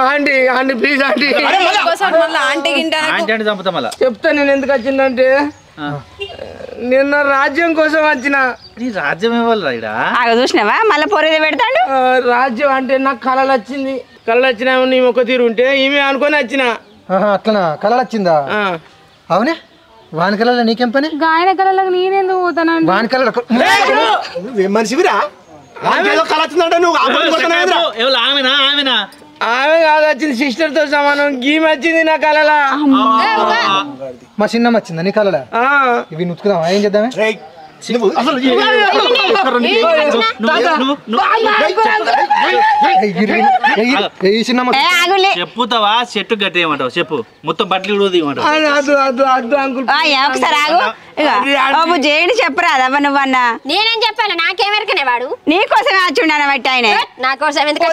aunty aunty please aunty చెప్తా నేను ఎందుకు వచ్చిందంటే నిన్న రాజ్యం కోసం వచ్చిన రాజ్యం ఇవ్వాలి చూసినావా మళ్ళీ పొరేది పెడతాడు రాజ్యం అంటే నాకు కళలు వచ్చింది కళలు వచ్చినా నీ ఒక తీరు ఉంటే ఈమె అనుకొని వచ్చిన అట్లనా కళలు వచ్చిందా అవునే వాని కళలో నీకేం పని గాయన కళలకు నేనెందుకు పోతానండి వాని కళలో మనిషివిరా కళ వచ్చిందంటే నువ్వు ఆమె కాదు వచ్చింది సిస్టర్ తో సమానం గీమ్ వచ్చింది నా కళలా మా చిన్నమ్మ వచ్చిందా నీ కళలా ఇవి నుచ్చుకుదామా ఏం చేద్దామే చెప్పుతావా చెట్టు గట్టి ఏమంటావు చెప్పు మొత్తం బట్టలు ఒకసారి ఆగు జేడి చెప్పరాదా నువ్వన్నా నేనేం చెప్పాను నాకేమెరకనే వాడు నీకోసమే వచ్చిండన బట్టి ఆయన నా కోసం ఎందుకు